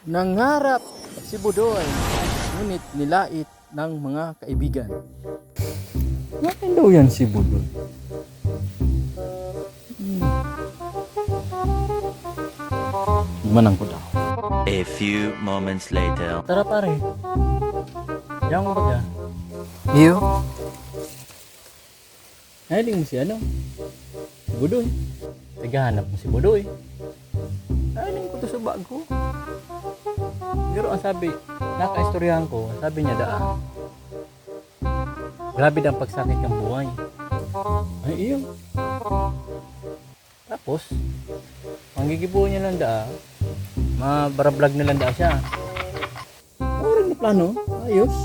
Nangarap si Budoy, ngunit nilait ng mga kaibigan. Ngayon daw yan si Budoy. Manang ko daw. A few moments later. Tara pare. Yang baga. Iyo? Nahiling mo si ano? Si Budoy. Naghahanap mo si Budoy. Nahiling ko to sa bag ko. Pero ang sabi, nakaistoryahan ko, sabi niya daan. Grabe daw ang pagsakit ng buhay. Ay iyo. Tapos, ang gigibuhan niya lang daa, mabarablog na lang daa siya. Oras na plano, ayos.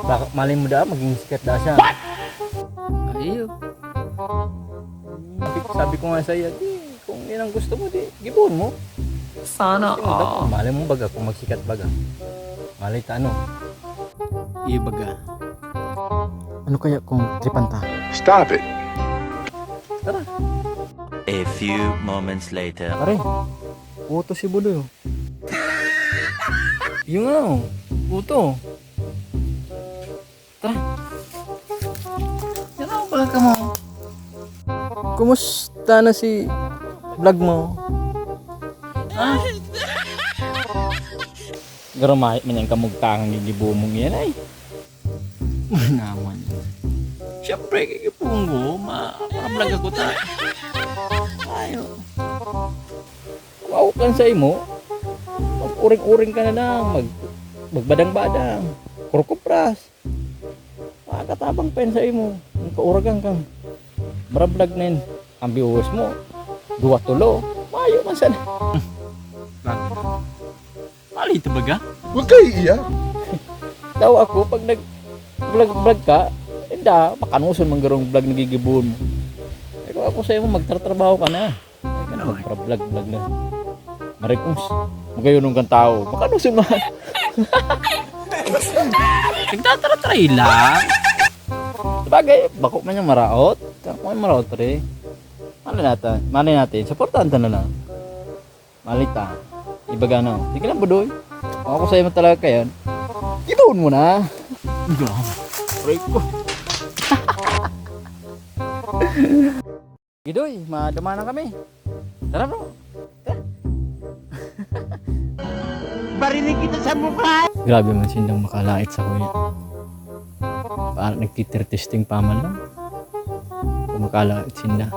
Baka malay mo daa, maging sikat daa siya. What? Ay iyo. Sabi ko nga sa'yo, di, kung yan ang gusto mo, di, gibuhan mo. Sana all. Malay mo baga kung magsikat baga. Malay ta ano. Iyo baga. Ano kaya kung tripan ta? Stop it. Tara. A few moments later. Pare, uto si Budoy. Oh. Yung ano, uto. Tara. Yan ako pala ka mo. Kumusta na si vlog mo? Ha? Garamahit man yung kamugtangang gigibumong yan ay. Naman. Siyempre, kikipunggo, ma-vlog ako ta. Ayo. Wow, kan sa imo. Mag-uring-uring ka na lang, magbadang-badang, kurkupras. Makakatabang pen sa imo. Ang kauragang kang vlog na yun. Ang viewers mo, 2-3. Mayo man sana. Mali ito baga? Huwag kayo iiyak. Daw ako, pag nag-vlog ka, hindi, makanuson man garong vlog nagigibuon mo. Pero ako sa'yo mo, magtatrabaho ka na. Ay ka na, magpa-vlog na. Marikos, magayunong kang tao. Makanuson man. Nagtatara-try lang. Sabagay, bako man yung maraot. Kung may maraot rin. Mali natin, supportan ta na lang. Malita. Ibaga na. Sige lang, Budoy. Kung ako sa'yo mo talaga kayan, ibuon mo na. Break ko. Gidoy, madama na kami. Tara bro. Barinig kita sa mukha. Grabe man sindang makalait sa kuya. Parang nagtitir-testing pa man lang. Kung makalait sinda.